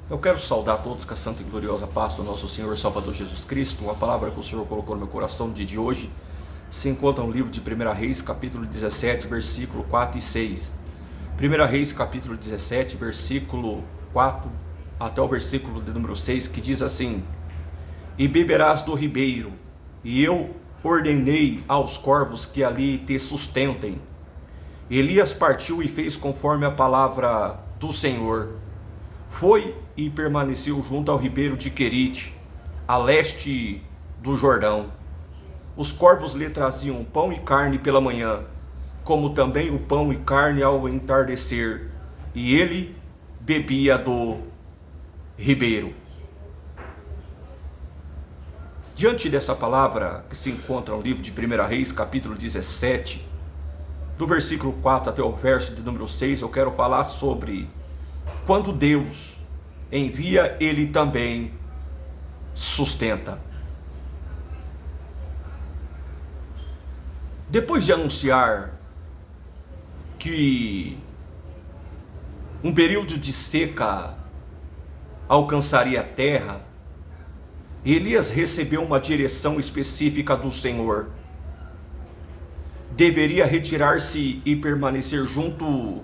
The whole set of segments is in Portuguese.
Eu quero saudar todos com a santa e gloriosa paz do nosso Senhor e Salvador Jesus Cristo. Uma palavra que o Senhor colocou no meu coração no dia de hoje se encontra no livro de 1 Reis, capítulo 17, versículo 4 e 6. 1 Reis, capítulo 17, versículo 4 até o versículo de número 6, que diz assim: E beberás do ribeiro, e eu ordenei aos corvos que ali te sustentem. Elias partiu e fez conforme a palavra do Senhor. Foi e permaneceu junto ao ribeiro de Querite, a leste do Jordão. Os corvos lhe traziam pão e carne pela manhã, como também o pão e carne ao entardecer, e ele bebia do ribeiro. Diante dessa palavra que se encontra no livro de 1 Reis, capítulo 17, do versículo 4 até o verso de número 6, eu quero falar sobre quando Deus envia, Ele também sustenta. Depois de anunciar que um período de seca alcançaria a terra, Elias recebeu uma direção específica do Senhor. Deveria retirar-se e permanecer junto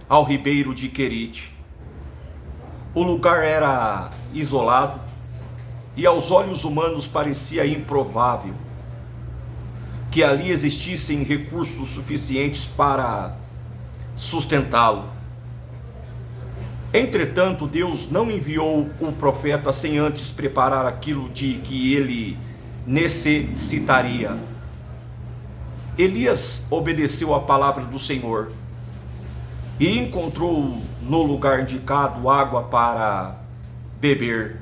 ao ribeiro de Querite. O lugar era isolado e aos olhos humanos parecia improvável que ali existissem recursos suficientes para sustentá-lo. Entretanto, Deus não enviou o profeta sem antes preparar aquilo de que ele necessitaria. Elias obedeceu à palavra do Senhor e encontrou no lugar indicado água para beber.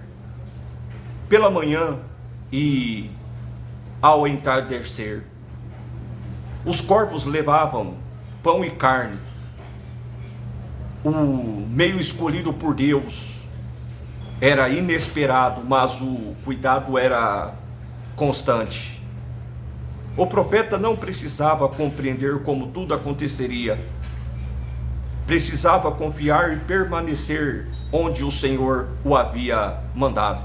Pela manhã e ao entardecer, os corvos levavam pão e carne. O meio escolhido por Deus era inesperado, mas o cuidado era constante. O profeta não precisava compreender como tudo aconteceria. Precisava confiar e permanecer onde o Senhor o havia mandado.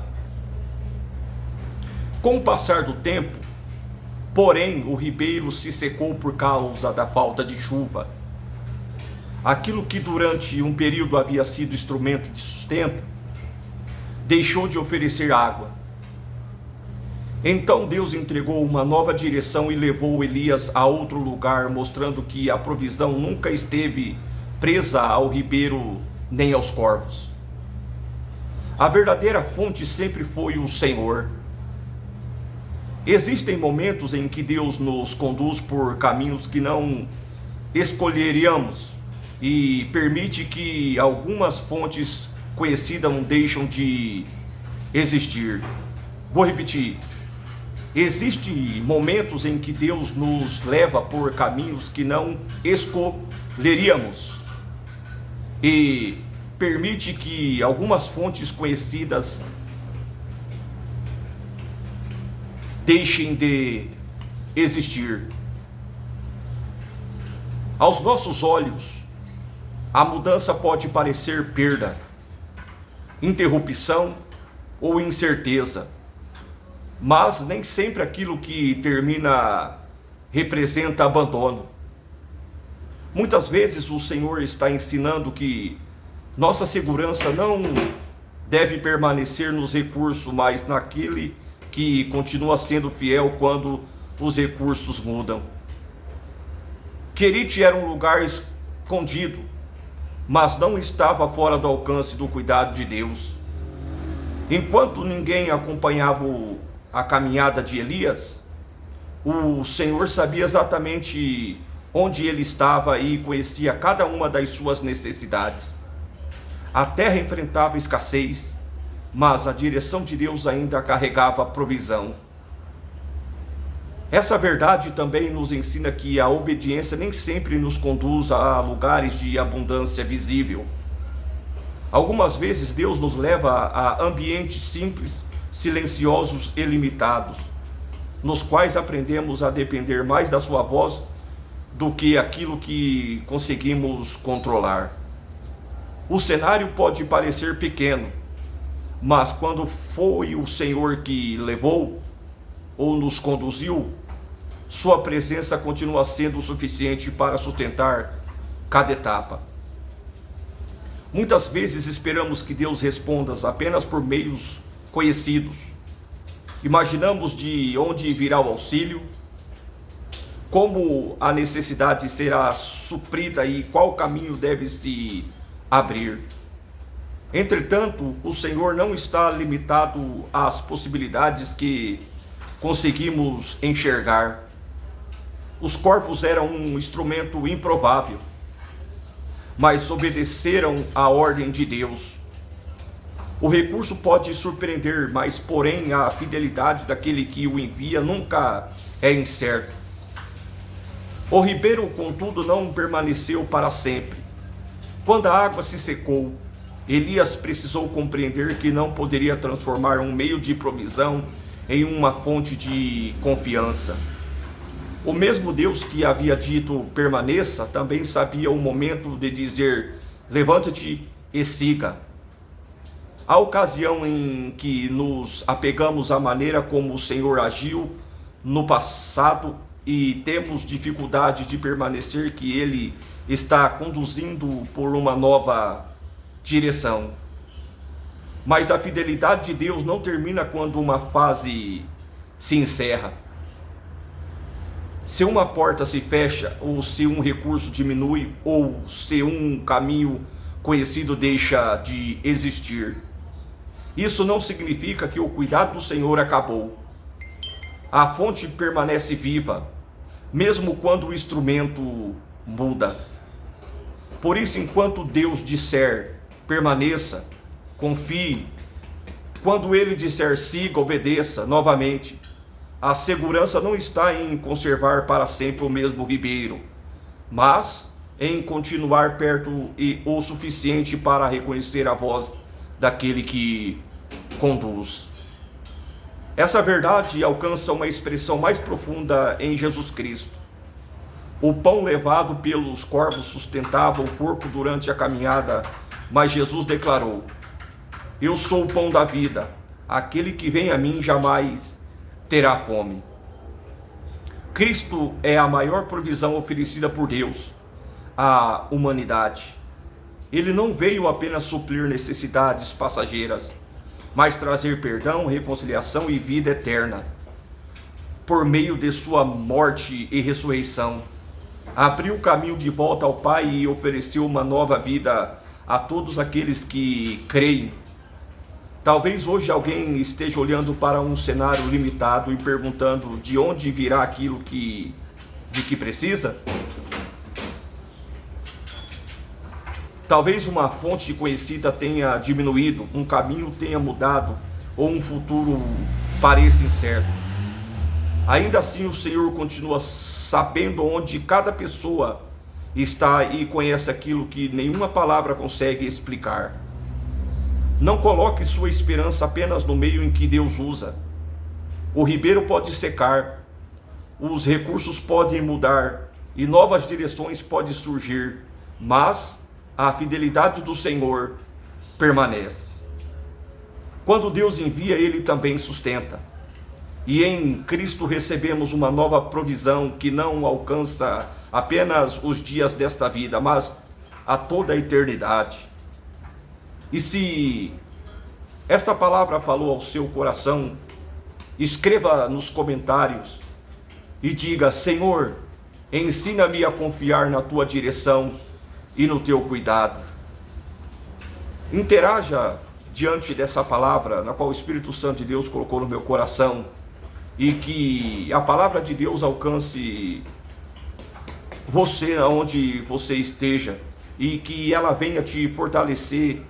Com o passar do tempo, porém, o ribeiro se secou por causa da falta de chuva. Aquilo que durante um período havia sido instrumento de sustento, deixou de oferecer água. Então Deus entregou uma nova direção e levou Elias a outro lugar, mostrando que a provisão nunca esteve presa ao ribeiro nem aos corvos. A verdadeira fonte sempre foi o Senhor. Existem momentos em que Deus nos conduz por caminhos que não escolheríamos e permite que algumas fontes conhecidas deixem de existir. Vou repetir. Existem momentos em que Deus nos leva por caminhos que não escolheríamos e permite que algumas fontes conhecidas deixem de existir. Aos nossos olhos, a mudança pode parecer perda, interrupção ou incerteza, mas nem sempre aquilo que termina representa abandono. Muitas vezes o Senhor está ensinando que nossa segurança não deve permanecer nos recursos, mas naquele que continua sendo fiel quando os recursos mudam. Querite era um lugar escondido, mas não estava fora do alcance do cuidado de Deus. Enquanto ninguém acompanhava a caminhada de Elias, o Senhor sabia exatamente onde ele estava e conhecia cada uma das suas necessidades. A terra enfrentava escassez, mas a direção de Deus ainda carregava a provisão. Essa verdade também nos ensina que a obediência nem sempre nos conduz a lugares de abundância visível. Algumas vezes Deus nos leva a ambientes simples, silenciosos e limitados, nos quais aprendemos a depender mais da sua voz do que aquilo que conseguimos controlar. O cenário pode parecer pequeno, mas quando foi o Senhor que levou ou nos conduziu, sua presença continua sendo suficiente para sustentar cada etapa. Muitas vezes esperamos que Deus responda apenas por meios conhecidos. Imaginamos de onde virá o auxílio, como a necessidade será suprida e qual caminho deve se abrir. Entretanto, o Senhor não está limitado às possibilidades que conseguimos enxergar. Os corpos eram um instrumento improvável, mas obedeceram à ordem de Deus. O recurso pode surpreender, mas porém a fidelidade daquele que o envia nunca é incerta. O ribeiro, contudo, não permaneceu para sempre. Quando a água se secou, Elias precisou compreender que não poderia transformar um meio de provisão em uma fonte de confiança. O mesmo Deus que havia dito permaneça, também sabia o momento de dizer levante-te e siga. A ocasião em que nos apegamos à maneira como o Senhor agiu no passado e temos dificuldade de permanecer que Ele está conduzindo por uma nova direção. Mas a fidelidade de Deus não termina quando uma fase se encerra. Se uma porta se fecha, ou se um recurso diminui, ou se um caminho conhecido deixa de existir, isso não significa que o cuidado do Senhor acabou. A fonte permanece viva, mesmo quando o instrumento muda. Por isso, enquanto Deus disser permaneça, confie. Quando Ele disser siga, obedeça novamente. A segurança não está em conservar para sempre o mesmo ribeiro, mas em continuar perto e o suficiente para reconhecer a voz daquele que conduz. Essa verdade alcança uma expressão mais profunda em Jesus Cristo. O pão levado pelos corvos sustentava o corpo durante a caminhada, mas Jesus declarou: eu sou o pão da vida, aquele que vem a mim jamais terá fome. Cristo é a maior provisão oferecida por Deus à humanidade. Ele não veio apenas suprir necessidades passageiras, mas trazer perdão, reconciliação e vida eterna. Por meio de sua morte e ressurreição, abriu o caminho de volta ao Pai e ofereceu uma nova vida a todos aqueles que creem. Talvez hoje alguém esteja olhando para um cenário limitado e perguntando de onde virá aquilo de que precisa. Talvez uma fonte conhecida tenha diminuído, um caminho tenha mudado ou um futuro pareça incerto. Ainda assim, o Senhor continua sabendo onde cada pessoa está e conhece aquilo que nenhuma palavra consegue explicar. Não coloque sua esperança apenas no meio em que Deus usa. O ribeiro pode secar, os recursos podem mudar e novas direções podem surgir, mas a fidelidade do Senhor permanece. Quando Deus envia, Ele também sustenta. E em Cristo recebemos uma nova provisão que não alcança apenas os dias desta vida, mas a toda a eternidade. E se esta palavra falou ao seu coração, escreva nos comentários e diga: Senhor, ensina-me a confiar na tua direção e no teu cuidado. Interaja diante dessa palavra na qual o Espírito Santo de Deus colocou no meu coração, e que a palavra de Deus alcance você aonde você esteja, e que ela venha te fortalecer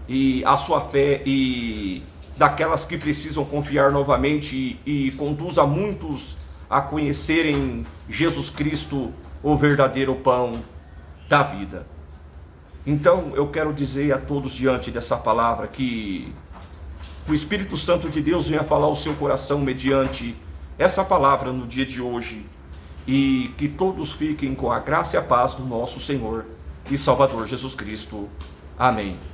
e a sua fé e daquelas que precisam confiar novamente, e conduza muitos a conhecerem Jesus Cristo, o verdadeiro pão da vida. Então eu quero dizer a todos diante dessa palavra que o Espírito Santo de Deus venha falar ao seu coração mediante essa palavra no dia de hoje, e que todos fiquem com a graça e a paz do nosso Senhor e Salvador Jesus Cristo. Amém.